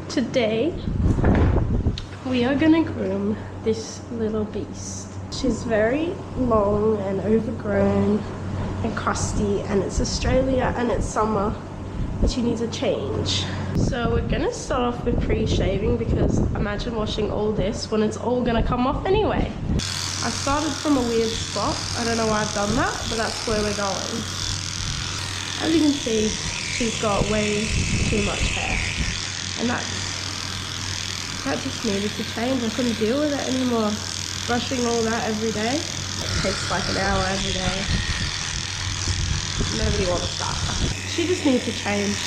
Today we are gonna groom this little beast. She's very long and overgrown and crusty, and it's Australia and it's summer and she needs a change. So we're gonna start off with pre-shaving, because imagine washing all this when it's all gonna come off anyway. I started from a weird spot. I don't know why I've done that, but that's where we're going. As you can see, she's got way too much hair, and that just needed to change. I couldn't deal with it anymore. Brushing all that every day, it takes like an hour every day. Nobody wants that. She just needs to change.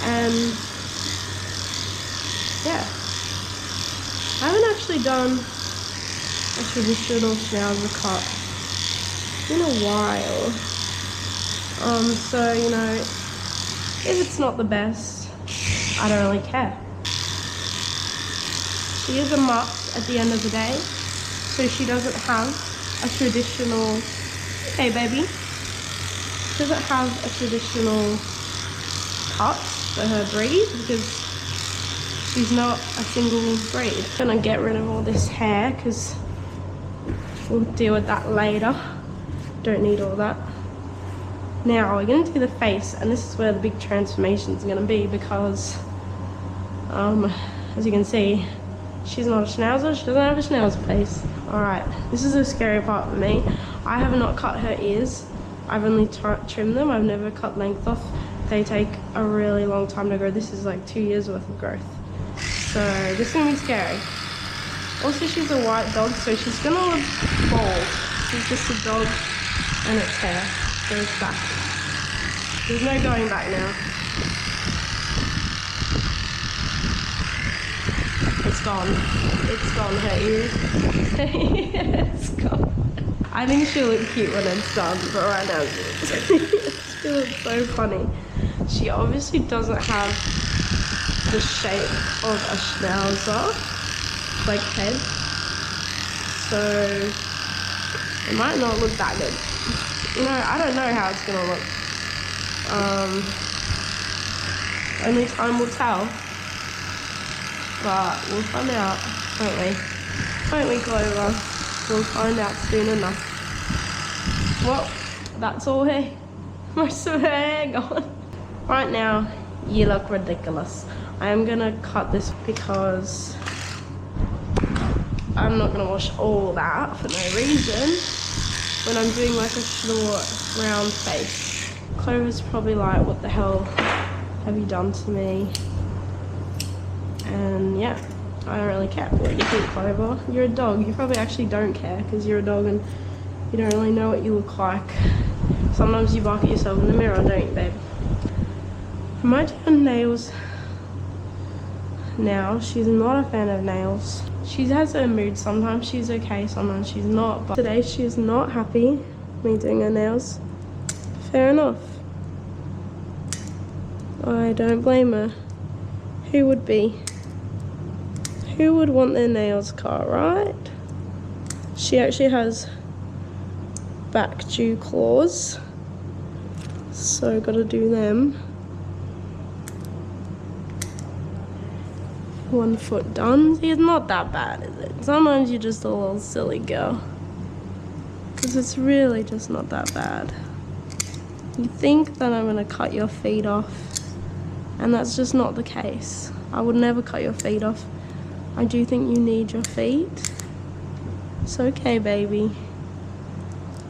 And yeah, I haven't actually done a traditional schnauzer cut in a while. So, you know, if it's not the best, I don't really care. She is a mutt at the end of the day, so she doesn't have a traditional, hey baby, she doesn't have a traditional cut for her breed, because she's not a single breed. I'm gonna get rid of all this hair, because we'll deal with that later. Don't need all that. Now we're gonna do the face, and this is where the big transformation is gonna be, because as you can see, she's not a schnauzer. She doesn't have a schnauzer face. Alright, this is the scary part for me. I have not cut her ears. I've only trimmed them. I've never cut length off. They take a really long time to grow. This is like 2 years worth of growth. So this is gonna be scary. Also, she's a white dog, so she's gonna look bald. She's just a dog, and its hair goes back. There's no going back now. It's gone. It's gone, her ears. It's gone. I think she'll look cute when it's done, but right now she looks so funny. She obviously doesn't have the shape of a schnauzer, like head, so it might not look that good. You know, I don't know how it's gonna look. Only time will tell. But we'll find out, won't we? Won't we, Clover? We'll find out soon enough. Well, that's all hair. Most of her hair gone. Right now, you look ridiculous. I am gonna cut this because I'm not gonna wash all that for no reason when I'm doing like a short, round face. Clover's probably like, what the hell have you done to me? And yeah, I don't really care what you think, Clover. You're a dog. You probably actually don't care, because you're a dog and you don't really know what you look like. Sometimes you bark at yourself in the mirror, don't you, babe? I might do her nails now. She's not a fan of nails. She has her mood. Sometimes she's okay, sometimes she's not. But today she is not happy with me doing her nails. Fair enough. I don't blame her. Who would be? Who would want their nails cut, right? She actually has back dew claws, so gotta do them. 1 foot done. See, it's not that bad, is it? Sometimes you're just a little silly girl, because it's really just not that bad. You think that I'm gonna cut your feet off, and that's just not the case. I would never cut your feet off. I do think you need your feet. It's okay, baby.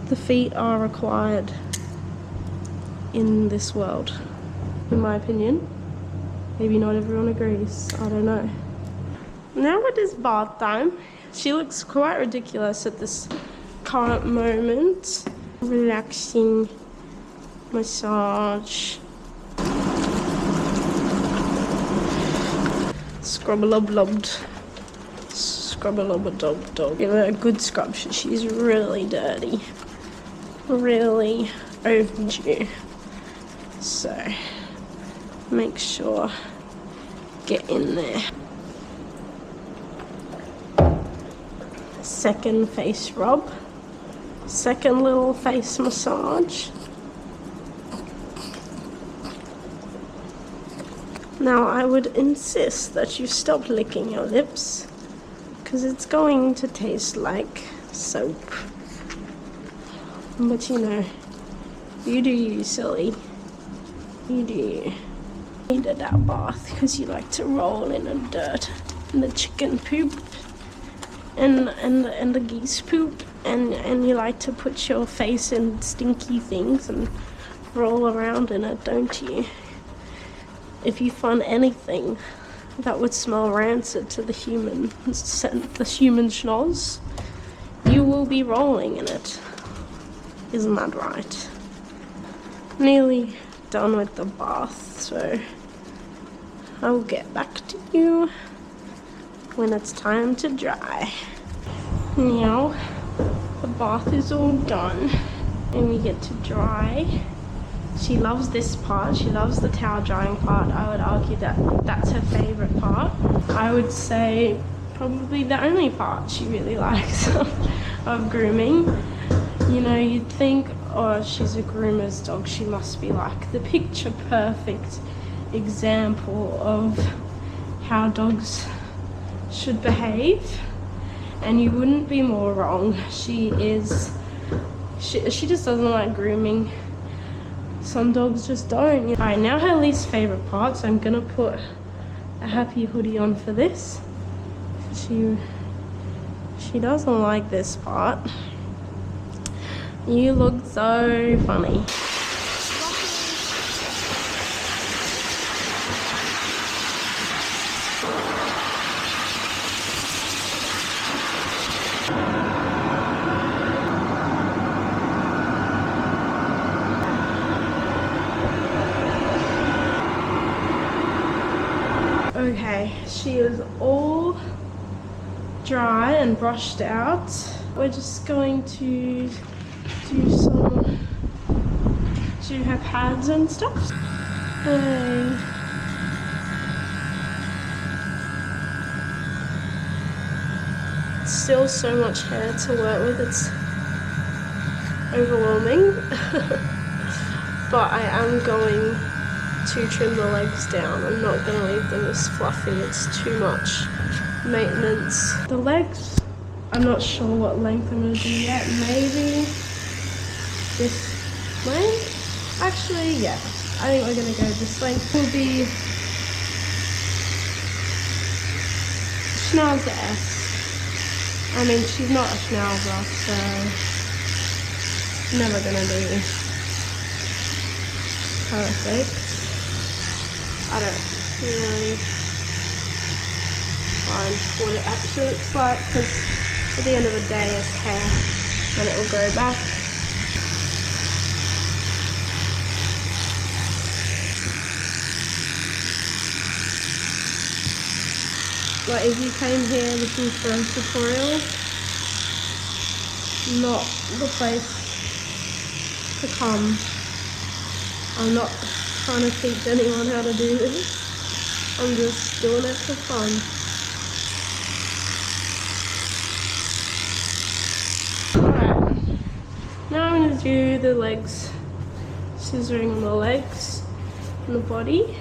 The feet are required in this world, in my opinion. Maybe not everyone agrees, I don't know. Now it is bath time. She looks quite ridiculous at this current moment. Relaxing massage. Scrub-a-lub-lubbed. Scrub-a-lub-a-dub-dub. Give her a good scrub. She's really dirty. Really overdue. So, make sure, get in there. Second face rub. Second little face massage. Now I would insist that you stop licking your lips, because it's going to taste like soap. But you know, you do you, silly. You do you. You needed that bath because you like to roll in the dirt and the chicken poop and the geese poop, and you like to put your face in stinky things and roll around in it, don't you? If you find anything that would smell rancid to the human schnoz, you will be rolling in it. Isn't that right? Nearly done with the bath, so I will get back to you when it's time to dry. Now the bath is all done and we get to dry. She loves this part. She loves the towel drying part. I would argue that that's her favorite part. I would say probably the only part she really likes of grooming. You know, you'd think, oh, she's a groomer's dog, she must be like the picture perfect example of how dogs should behave, and you wouldn't be more wrong. She just doesn't like grooming. Some dogs just don't. Alright, now her least favorite part, so I'm gonna put a happy hoodie on for this. She doesn't like this part. You look so funny. Okay, she is all dry and brushed out. We're just going to do her pads and stuff. And still so much hair to work with, it's overwhelming. But I am going to trim the legs down. I'm not going to leave them as fluffy, it's too much maintenance. The legs, I'm not sure what length I'm going to do yet. Maybe this length? Actually, yeah, I think we're going to go this length. Will be schnauzer-esque. I mean, she's not a schnauzer, so never going to be perfect. I don't really find what it actually looks like, because at the end of the day it's hair and it will grow back. Like, if you came here looking for a tutorial, not the place to come. I'm not trying to teach anyone how to do this. I'm just doing it for fun. Alright, now I'm going to do the legs, scissoring on the legs and the body.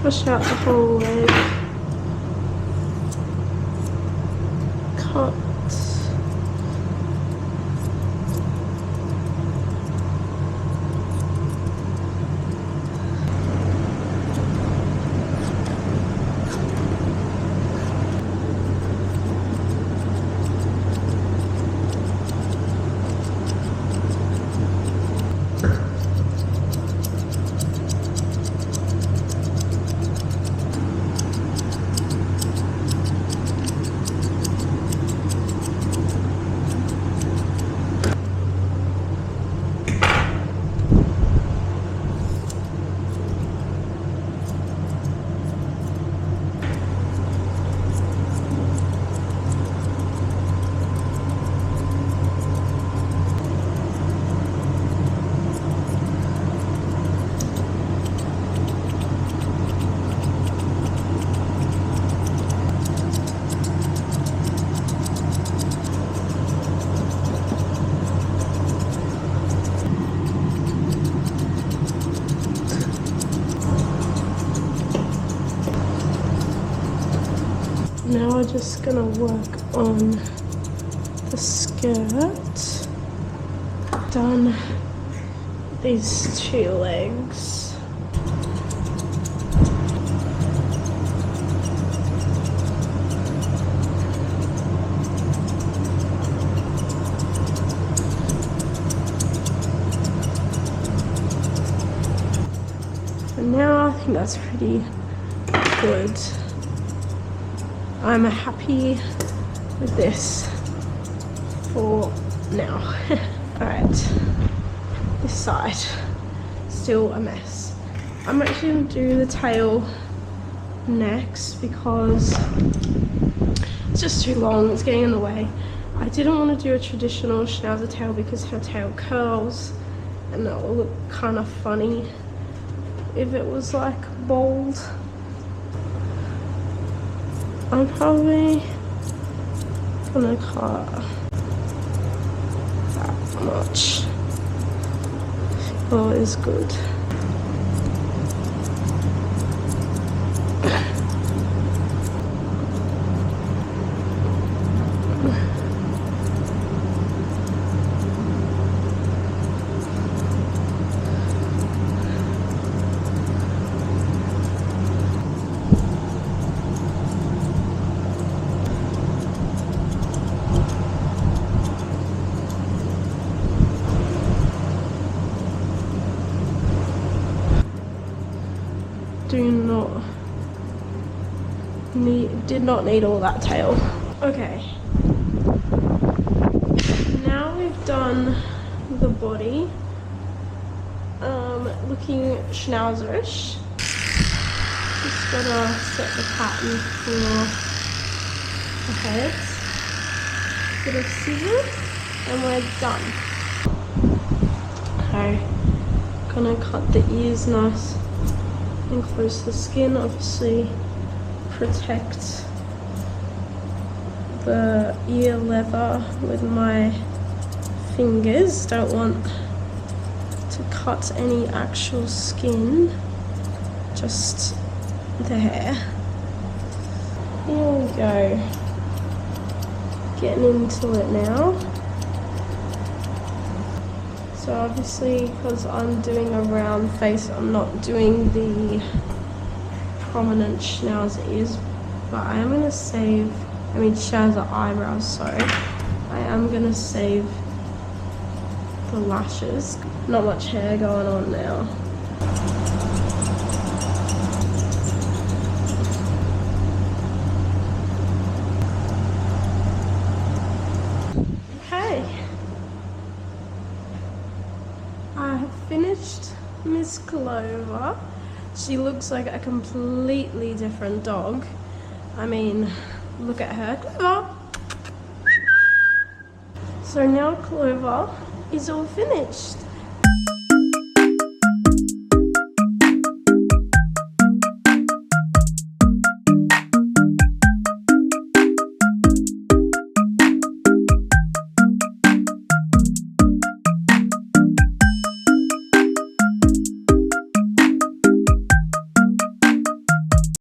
Push out the whole leg. Cut. Now we're just gonna work on the skirt. Done these two legs. And now I think that's pretty good. I'm happy with this for now. Alright, this side, still a mess. I'm actually going to do the tail next because it's just too long, it's getting in the way. I didn't want to do a traditional schnauzer tail because her tail curls and that will look kind of funny if it was like bold. I'm probably gonna cut that much. Oh, it's good. Did not need all that tail. Okay. Now we've done the body. Looking schnauzerish. Just gotta set the pattern for the head. Bit of scissors and we're done. Okay. Gonna cut the ears nice and close to the skin, obviously protect the ear leather with my fingers. Don't want to cut any actual skin, just the hair. Here we go. Getting into it now. So obviously because I'm doing a round face, I'm not doing the prominent schnauzer ears, but I am going to save, schnauzer eyebrows, sorry. I am going to save the lashes. Not much hair going on now. Okay. I have finished Miss Clover. She looks like a completely different dog. Look at her. Clover! So now Clover is all finished.